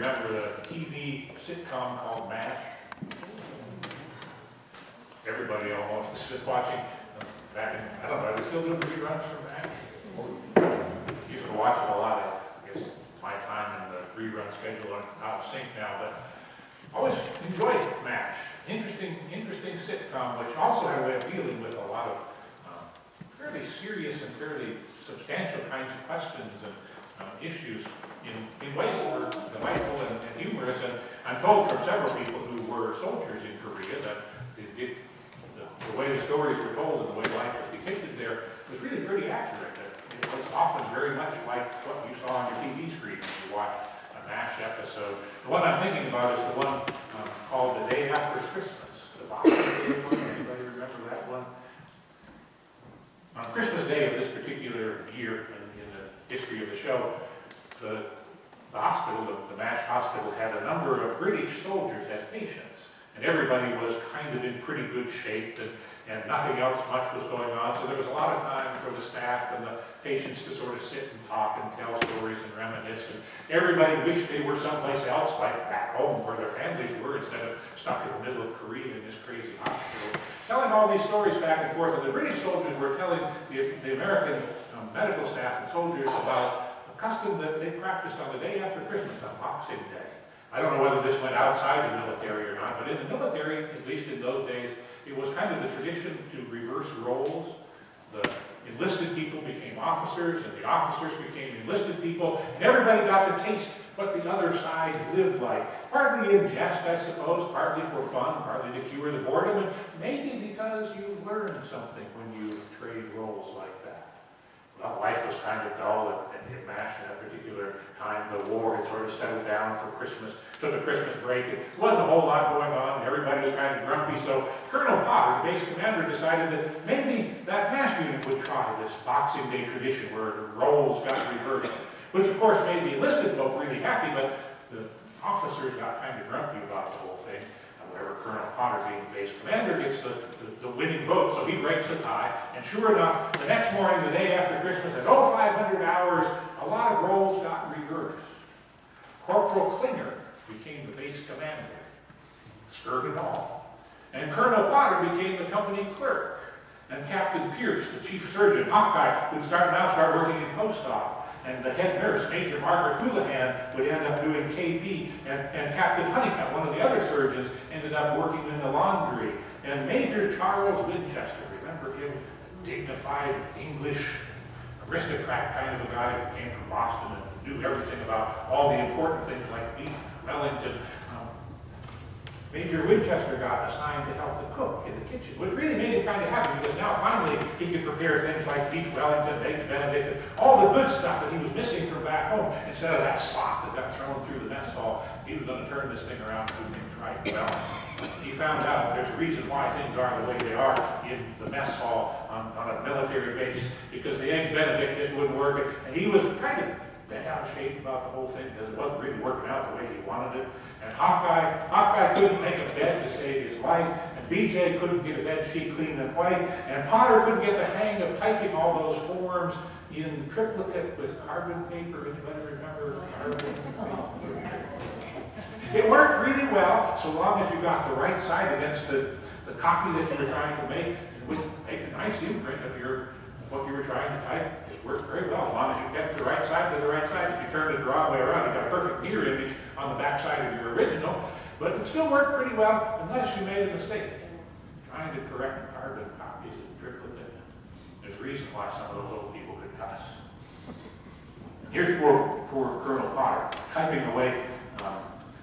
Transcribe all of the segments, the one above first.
Remember the TV sitcom called M.A.S.H? Everybody almost has been watching back in, I don't know, are they still doing reruns from M.A.S.H? Used to watch it a lot. I guess my time and the rerun schedule are out of sync now, but always enjoyed M.A.S.H. Interesting sitcom, which also had a way of dealing with a lot of fairly serious and fairly substantial kinds of questions and issues in ways that were delightful and humorous. And I'm told from several people who were soldiers in Korea that the way the stories were told and the way life was depicted there was really pretty accurate. It was often very much like what you saw on your TV screen when you watched a M.A.S.H. episode. The one I'm thinking about is the one called The Day After Christmas. The Boxing Day one. Anybody remember that one? On Christmas Day of this particular year in the history of the show, the hospital, the M.A.S.H. hospital, had a number of British soldiers as patients. And everybody was kind of in pretty good shape, and nothing else much was going on. So there was a lot of time for the staff and the patients to sort of sit and talk and tell stories and reminisce. And everybody wished they were someplace else, like back home where their families were, instead of stuck in the middle of Korea in this crazy hospital. Telling all these stories back and forth, and the British soldiers were telling the American medical staff and soldiers about a custom that they practiced on the day after Christmas, on Boxing Day. I don't know whether this went outside the military or not, but in the military, at least in those days, it was kind of the tradition to reverse roles. The enlisted people became officers, and the officers became enlisted people, and everybody got to taste what the other side lived like. Partly in jest, I suppose, partly for fun, partly to cure the boredom, and maybe because you learn something when you trade roles like that. Well, life was kind of dull in M.A.S.H. at that particular time. The war had sort of settled down for Christmas, took a Christmas break. It wasn't a whole lot going on. Everybody was kind of grumpy. So Colonel Potter, the base commander, decided that maybe that M.A.S.H. unit would try this Boxing Day tradition where the roles got reversed, which of course made the enlisted folk really happy, but the officers got kind of grumpy about the whole thing. However, Colonel Potter, being the base commander, gets the winning vote, so he breaks the tie. And sure enough, the next morning, the day after Christmas, at 0500 hours, a lot of roles got reversed. Corporal Klinger became the base commander, skirt and all. And Colonel Potter became the company clerk. And Captain Pierce, the chief surgeon, Hawkeye, would now start working in post-op. And the head nurse, Major Margaret Houlihan, would end up doing KB. And Captain Honeycutt, one of the other surgeons, ended up working in the laundry. And Major Charles Winchester, remember him? Dignified English aristocrat kind of a guy who came from Boston and knew everything about all the important things like beef Wellington. Major Winchester got assigned to help the cook in the kitchen, which really made him kind of happy because now finally he could prepare things like beef Wellington, eggs Benedict, and all the good stuff that he was missing from back home. Instead of that slop that got thrown through the mess hall, he was going to turn this thing around and do things right. Well, he found out there's a reason why things are the way they are in the mess hall on a military base, because the eggs Benedict just wouldn't work, and he was kind of bent out of shape about the whole thing because it wasn't really working out the way he wanted it. And Hawkeye couldn't make a bed to save his life, and BJ couldn't get a bed sheet clean and white, and Potter couldn't get the hang of typing all those forms in triplicate with carbon paper. Anybody remember carbon paper? It worked really well so long as you got the right side against the copy that you were trying to make. It would make a nice imprint of what you were trying to type. It worked very well as long as you kept the right side to the right side. If you turned it the wrong way around, you got a perfect mirror image on the back side of your original. But it still worked pretty well unless you made a mistake trying to correct carbon copies in triplicate. There's a reason why some of those old people could cuss. Here's poor Colonel Potter typing away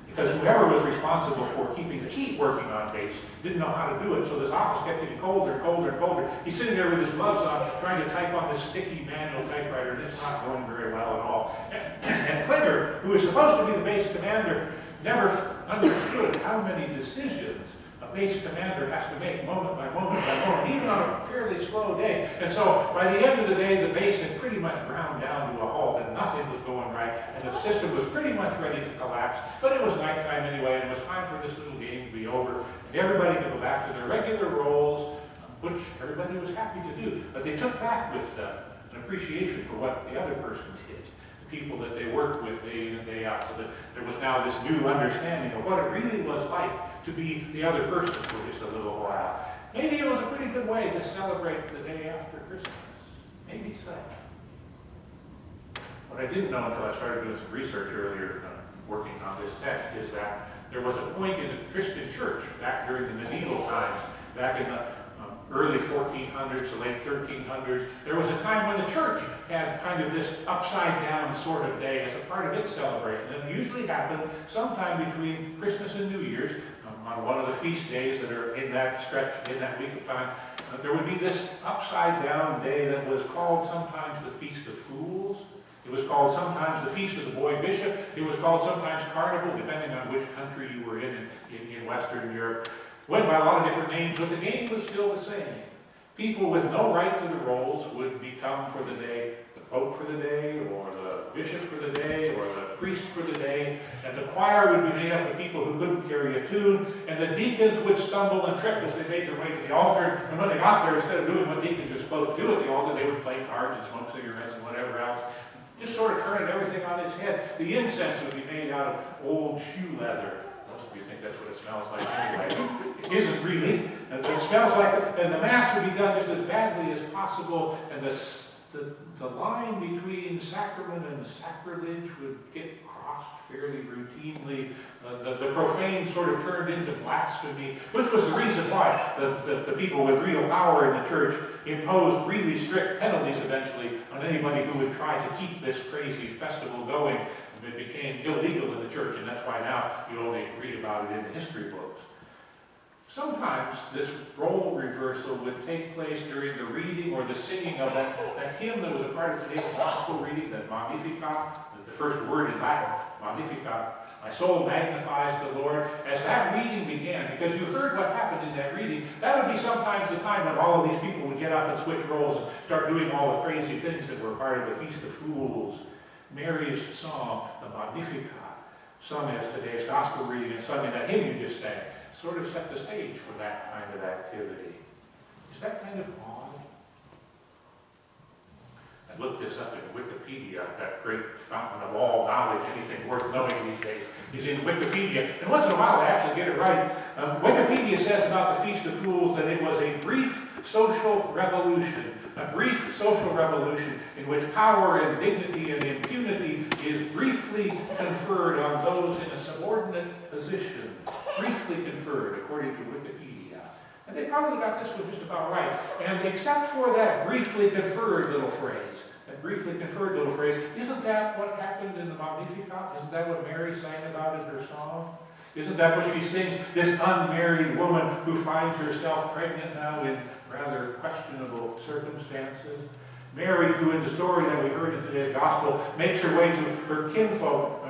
because whoever was responsible for keeping the heat working on base didn't know how to do it, so this office kept getting colder and colder and colder. He's sitting there with his gloves on, trying to type on this sticky manual typewriter, and it's not going very well at all. And Klinger, who is supposed to be the base commander, never understood how many decisions a base commander has to make moment by moment by moment, even on a fairly slow day. And so by the end of the day, the base had pretty much ground down to a halt, and nothing was going right, and the system was pretty much ready to collapse. But it was nighttime anyway, and it was time for this little game to be over, and everybody to go back to their regular roles, which everybody was happy to do. But they took back with an appreciation for what the other person did. people that they worked with day in and day out, so that there was now this new understanding of what it really was like to be the other person for just a little while. Maybe it was a pretty good way to celebrate the day after Christmas. Maybe so. What I didn't know until I started doing some research earlier, working on this text, is that there was a point in the Christian church back during the medieval times, back in the early 1400s, the late 1300s, there was a time when the church had kind of this upside-down sort of day as a part of its celebration. And it usually happened sometime between Christmas and New Year's, on one of the feast days that are in that stretch, in that week of time. There would be this upside-down day that was called sometimes the Feast of Fools. It was called sometimes the Feast of the Boy Bishop. It was called sometimes Carnival, depending on which country you were in Western Europe. Went by a lot of different names, but the game was still the same. People with no right to the roles would become for the day the Pope for the day, or the Bishop for the day, or the priest for the day, and the choir would be made up of people who couldn't carry a tune, and the deacons would stumble and trip as they made their way to the altar, and when they got there, instead of doing what deacons are supposed to do at the altar, they would play cards and smoke cigarettes and whatever else, just sort of turning everything on its head. The incense would be made out of old shoe leather. You think that's what it smells like anyway. It isn't really. It smells like it. And the Mass would be done just as badly as possible. And the line between sacrament and sacrilege would get crossed fairly routinely. The profane sort of turned into blasphemy, which was the reason why the people with real power in the church imposed really strict penalties eventually on anybody who would try to keep this crazy festival going. It became illegal in the church, and that's why now you only read about it in the history books. Sometimes this role reversal would take place during the reading or the singing of that hymn that was a part of today's gospel reading, that Magnificat, the first word in Latin, Magnificat. My soul magnifies the Lord. As that reading began, because you heard what happened in that reading, that would be sometimes the time when all of these people would get up and switch roles and start doing all the crazy things that were part of the Feast of Fools. Mary's song, the Magnificat, sung as today's gospel reading and sung in that hymn you just sang, sort of set the stage for that kind of activity. Is that kind of odd? I looked this up in Wikipedia, that great fountain of all knowledge. Anything worth knowing these days is in Wikipedia. And once in a while I actually get it right. Wikipedia says about the Feast of Fools that it was a brief social revolution. A brief social revolution in which power and dignity and impunity is briefly conferred on those in a subordinate position. Briefly conferred, according to Wikipedia. And they probably got this one just about right. And except for that briefly conferred little phrase, isn't that what happened in the Magnificat? Isn't that what Mary sang about in her song? Isn't that what she sings? This unmarried woman who finds herself pregnant now in rather questionable circumstances. Mary, who in the story that we heard in today's gospel, makes her way to her kinfolk,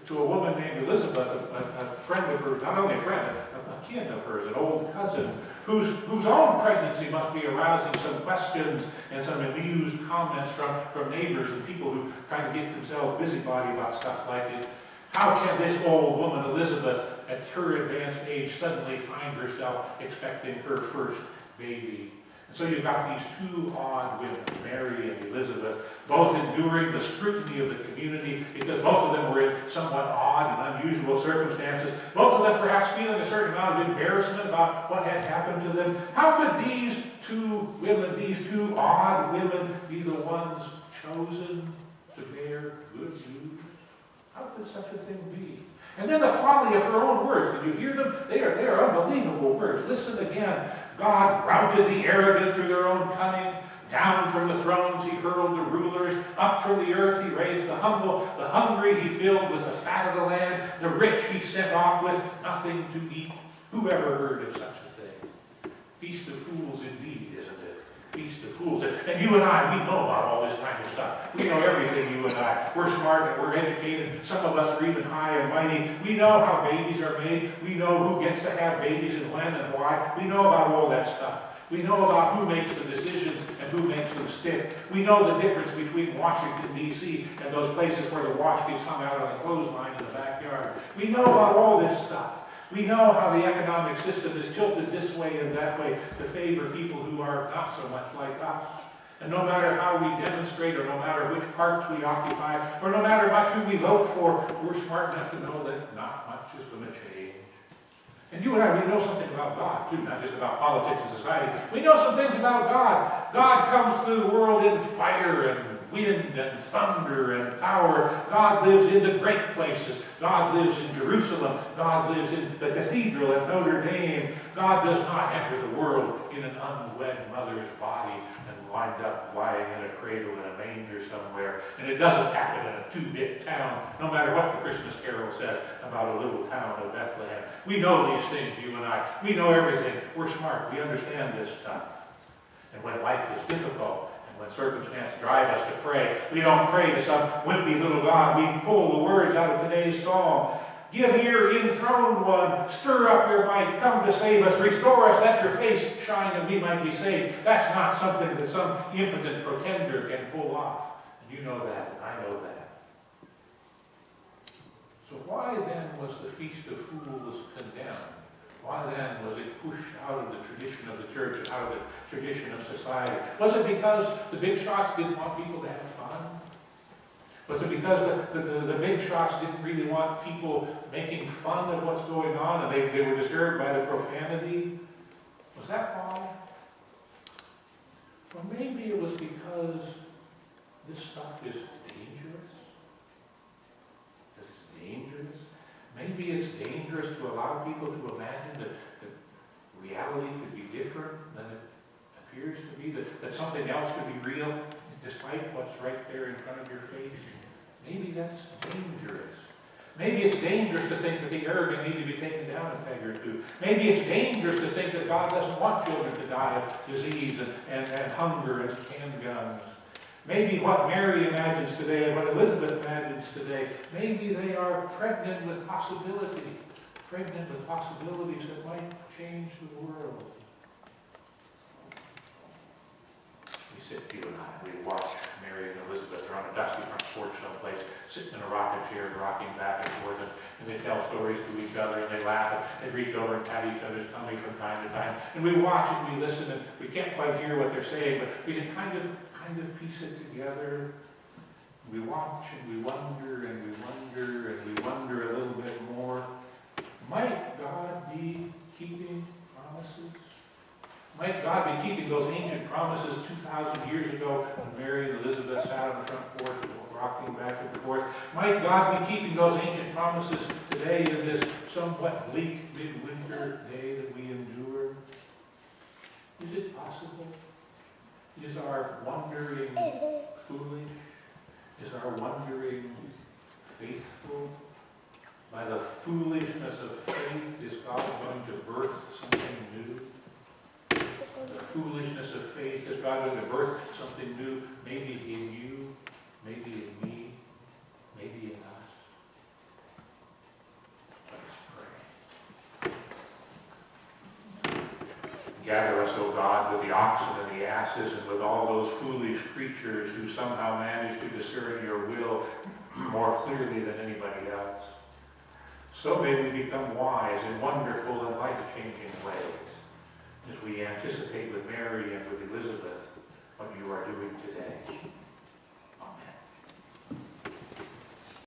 to a woman named Elizabeth, a friend of hers, not only a friend, a kin of hers, an old cousin, whose own pregnancy must be arousing some questions and some amused comments from neighbors and people who kind of get themselves busybody about stuff like this. How can this old woman, Elizabeth, at her advanced age, suddenly find herself expecting her first baby? And so you've got these two odd women, Mary and Elizabeth, both enduring the scrutiny of the community because both of them were in somewhat odd and unusual circumstances. Both of them perhaps feeling a certain amount of embarrassment about what had happened to them. How could these two women, these two odd women, be the ones chosen to bear good news? How could such a thing be? And then the folly of her own words. Did you hear them? They are unbelievable words. Listen again. God routed the arrogant through their own cunning. Down from the thrones he hurled the rulers. Up from the earth he raised the humble. The hungry he filled with the fat of the land. The rich he sent off with nothing to eat. Who ever heard of such a thing? Feast of fools indeed, isn't it? Feast of fools. And you and I, we know about all this kind of stuff. We know everything, you and I. We're smart and we're educated. Some of us are even high and mighty. We know how babies are made. We know who gets to have babies and when and why. We know about all that stuff. We know about who makes the decisions and who makes them stick. We know the difference between Washington, D.C. and those places where the watch gets hung out on the clothesline in the backyard. We know about all this stuff. We know how the economic system is tilted this way and that way to favor people who are not so much like us. And no matter how we demonstrate, or no matter which parts we occupy, or no matter much who we vote for, we're smart enough to know that not much is going to change. And you and I, we know something about God, too, not just about politics and society. We know some things about God. God comes through the world in fire and wind and thunder and power. God lives in the great places. God lives in Jerusalem. God lives in the cathedral at Notre Dame. God does not enter the world in an unwed mother's body and wind up lying in a cradle in a manger somewhere. And it doesn't happen in a two-bit town, no matter what the Christmas carol says about a little town of Bethlehem. We know these things, you and I. We know everything. We're smart. We understand this stuff. And when life is difficult, and when circumstances drive us to pray, we don't pray to some wimpy little God. We pull the words out of today's psalm. Give ear, enthroned one, stir up your might, come to save us, restore us, let your face shine that we might be saved. That's not something that some impotent pretender can pull off. And you know that, and I know that. So why then was the Feast of Fools condemned? Why then was it pushed out of the tradition of the church, out of the tradition of society? Was it because the big shots didn't want people to have fun? Was it because the big shots didn't really want people making fun of what's going on and they were disturbed by the profanity? Was that why? Or maybe it was because this stuff is dangerous. It's dangerous. Maybe it's dangerous to allow people to imagine that reality could be different than it appears to be, that something else could be real despite what's right there in front of your face. Maybe that's dangerous. Maybe it's dangerous to think that the arrogant need to be taken down a peg or two. Maybe it's dangerous to think that God doesn't want children to die of disease and hunger and handguns. Maybe what Mary imagines today and what Elizabeth imagines today, maybe they are pregnant with possibility, pregnant with possibilities that might change the world. We sit, you and I, we watch Mary and Elizabeth. They're on a dusty front porch someplace, sitting in a rocking chair, rocking back and forth, and they tell stories to each other, and they laugh, and they reach over and pat each other's tummy from time to time. And we watch and we listen, and we can't quite hear what they're saying, but we can kind of piece it together. We watch and we wonder and we wonder and we wonder a little bit more. Might God be keeping promises? Might God be keeping those ancient promises 2,000 years ago when Mary and Elizabeth sat on the front porch rocking back and forth? Might God be keeping those ancient promises today in this somewhat bleak midwinter day that we endure? Is it possible? Is our wondering foolish? Is our wondering faithful? By the foolishness of faith, is God going to birth something new? The foolishness of faith, is God going to birth something new, maybe in you, maybe in me, maybe in us? Let us pray. Gather us, O God, with the oxen and the asses and with all those foolish creatures who somehow manage to discern your will more clearly than anybody else. So may we become wise in wonderful and life-changing ways as we anticipate with Mary and with Elizabeth what you are doing today.